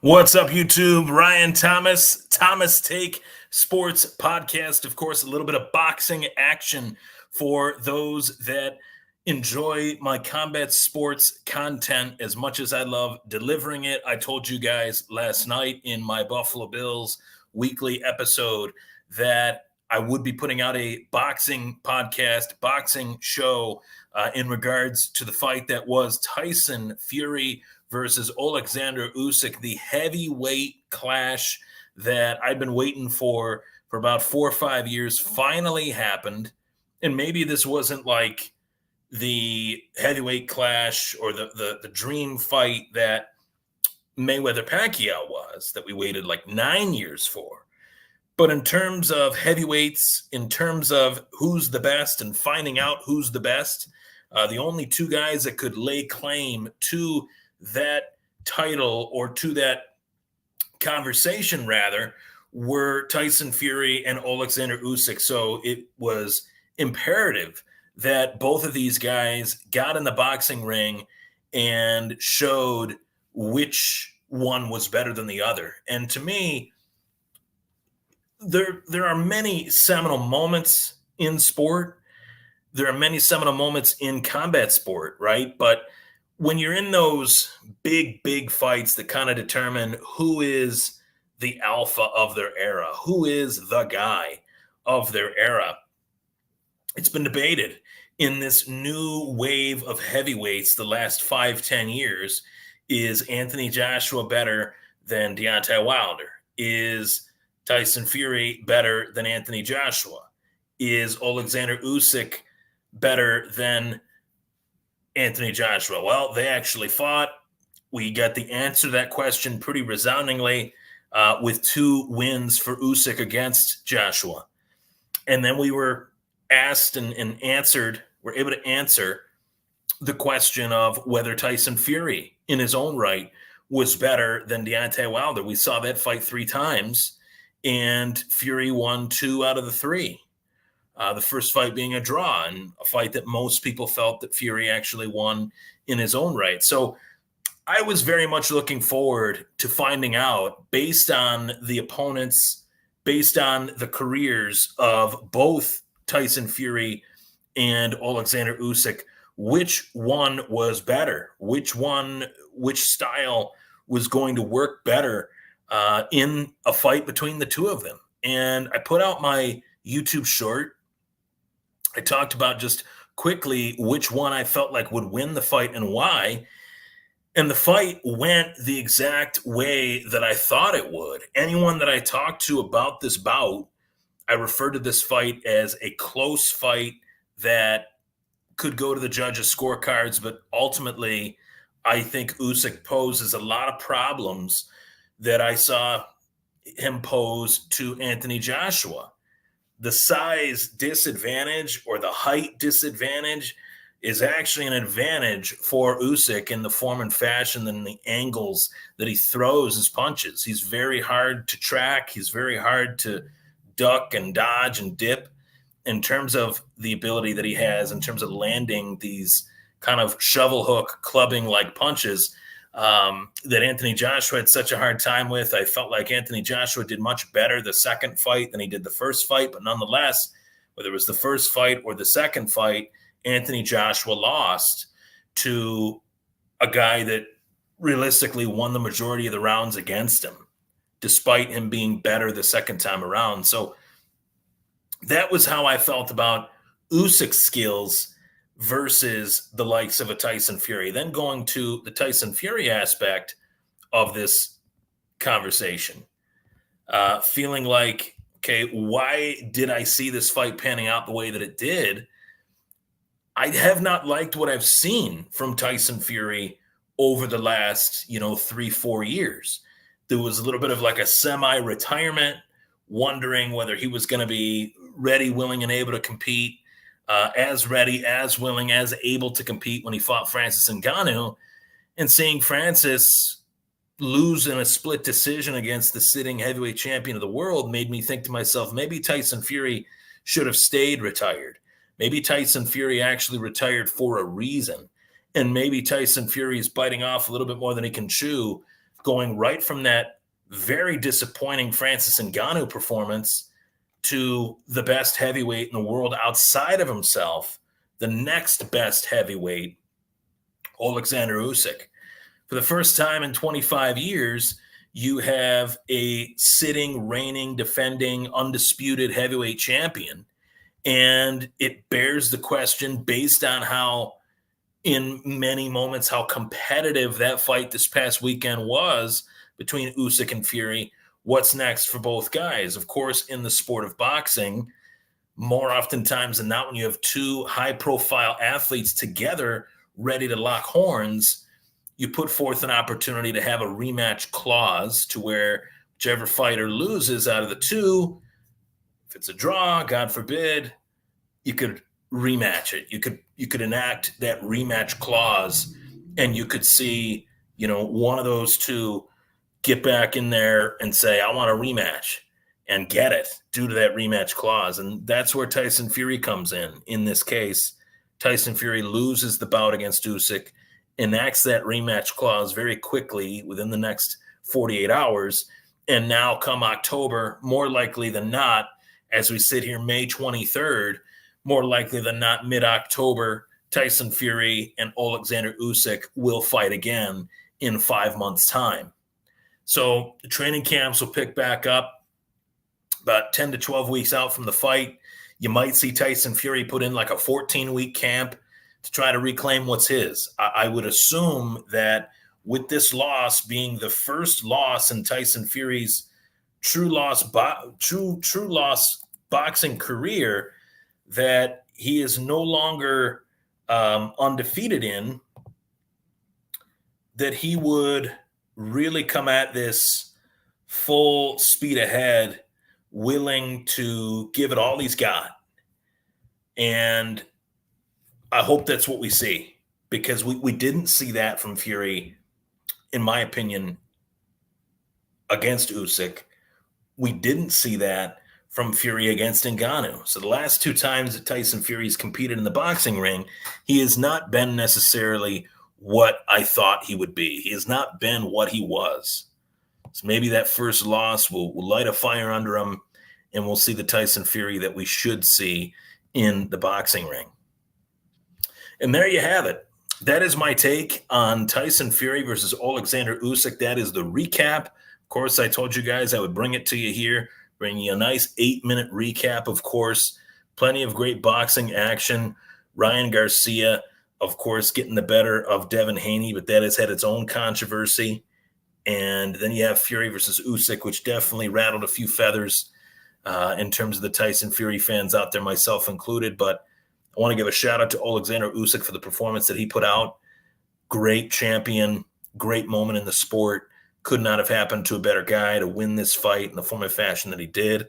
What's up, YouTube? Ryan Thomas Take Sports Podcast. Of course, a little bit of boxing action for those that enjoy my combat sports content as much as I love delivering it. I told you guys last night in my Buffalo Bills weekly episode that I would be putting out a boxing podcast, boxing show in regards to the fight that was Tyson Fury versus Alexander Usyk, the heavyweight clash that I've been waiting for about 4 or 5 years, finally happened. And maybe this wasn't like the heavyweight clash or the dream fight that Mayweather Pacquiao was, that we waited like 9 years for. But in terms of heavyweights, in terms of who's the best and finding out who's the best, the only two guys that could lay claim to that title or to that conversation, rather, were Tyson Fury and Alexander Usyk. So it was imperative that both of these guys got in the boxing ring and showed which one was better than the other. And to me, there are many seminal moments in sport. There are many seminal moments in combat sport, right? But when you're in those big fights that kind of determine who is the alpha of their era, who is the guy of their era, it's been debated in this new wave of heavyweights the last 5-10 years. Is Anthony Joshua better than Deontay Wilder? Is Tyson Fury better than Anthony Joshua? Is Alexander Usyk better than Anthony Joshua? Well, they actually fought. We got the answer to that question pretty resoundingly with 2 wins for Usyk against Joshua. And then we were asked and answered, we're able to answer the question of whether Tyson Fury in his own right was better than Deontay Wilder. We saw that fight 3 times, and Fury won 2 out of the 3. The first fight being a draw, and a fight that most people felt that Fury actually won in his own right. So I was very much looking forward to finding out, based on the opponents, based on the careers of both Tyson Fury and Alexander Usyk, which one was better, which style was going to work better in a fight between the two of them. And I put out my YouTube short. I talked about just quickly which one I felt like would win the fight and why. And the fight went the exact way that I thought it would. Anyone that I talked to about this bout, I referred to this fight as a close fight that could go to the judges' scorecards, but ultimately, I think Usyk poses a lot of problems that I saw him pose to Anthony Joshua. The size disadvantage or the height disadvantage is actually an advantage for Usyk in the form and fashion and the angles that he throws his punches. He's very hard to track. He's very hard to duck and dodge and dip in terms of the ability that he has in terms of landing these kind of shovel hook clubbing like punches that Anthony Joshua had such a hard time with. I felt like Anthony Joshua did much better the second fight than he did the first fight, but nonetheless, whether it was the first fight or the second fight, Anthony Joshua lost to a guy that realistically won the majority of the rounds against him, despite him being better the second time around. So that was how I felt about Usyk's skills versus the likes of a Tyson Fury. Then going to the Tyson Fury aspect of this conversation, feeling like, okay, why did I see this fight panning out the way that it did? I have not liked what I've seen from Tyson Fury over the last, 3-4 years. There was a little bit of like a semi-retirement, wondering whether he was going to be ready, willing, and able to compete, as ready, as willing, as able to compete when he fought Francis Ngannou, and seeing Francis lose in a split decision against the sitting heavyweight champion of the world made me think to myself, maybe Tyson Fury should have stayed retired. Maybe Tyson Fury actually retired for a reason. And maybe Tyson Fury is biting off a little bit more than he can chew going right from that very disappointing Francis Ngannou performance to the best heavyweight in the world outside of himself, the next best heavyweight, Alexander Usyk. For the first time in 25 years, you have a sitting, reigning, defending, undisputed heavyweight champion. And it bears the question, based on how, in many moments, how competitive that fight this past weekend was between Usyk and Fury. What's next for both guys? Of course, in the sport of boxing, more oftentimes than not, when you have two high-profile athletes together ready to lock horns, you put forth an opportunity to have a rematch clause to where whichever fighter loses out of the two, if it's a draw, God forbid, you could rematch it. You could enact that rematch clause, and you could see, one of those two get back in there and say, I want a rematch, and get it due to that rematch clause. And that's where Tyson Fury comes in. In this case, Tyson Fury loses the bout against Usyk, enacts that rematch clause very quickly within the next 48 hours. And now come October, more likely than not, as we sit here May 23rd, more likely than not mid-October, Tyson Fury and Alexander Usyk will fight again in 5 months' time. So the training camps will pick back up about 10 to 12 weeks out from the fight. You might see Tyson Fury put in like a 14-week camp to try to reclaim what's his. I would assume that with this loss being the first loss in Tyson Fury's true loss boxing career, that he is no longer undefeated in, that he would really come at this full speed ahead, willing to give it all he's got. And I hope that's what we see, because we didn't see that from Fury, in my opinion, against Usyk. We didn't see that from Fury against Ngannou. So the last two times that Tyson Fury's competed in the boxing ring, he has not been necessarily what I thought he would be. He has not been what he was. So maybe that first loss will light a fire under him, and we'll see the Tyson Fury that we should see in the boxing ring. And there you have it. That is my take on Tyson Fury versus Alexander Usyk. That is the recap. Of course, I told you guys I would bring it to you here, bring you a nice 8-minute recap, of course. Plenty of great boxing action. Ryan Garcia, of course, getting the better of Devin Haney, but that has had its own controversy. And then you have Fury versus Usyk, which definitely rattled a few feathers in terms of the Tyson Fury fans out there, myself included. But I want to give a shout out to Alexander Usyk for the performance that he put out. Great champion, great moment in the sport. Could not have happened to a better guy to win this fight in the form of fashion that he did.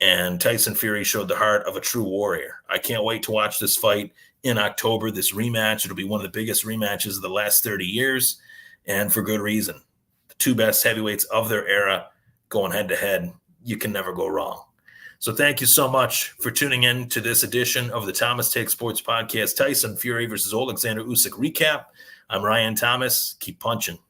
And Tyson Fury showed the heart of a true warrior. I can't wait to watch this fight in October, this rematch. It'll be one of the biggest rematches of the last 30 years, and for good reason. The two best heavyweights of their era going head-to-head. You can never go wrong. So thank you so much for tuning in to this edition of the Thomas Take Sports Podcast, Tyson Fury versus Alexander Usyk recap. I'm Ryan Thomas. Keep punching.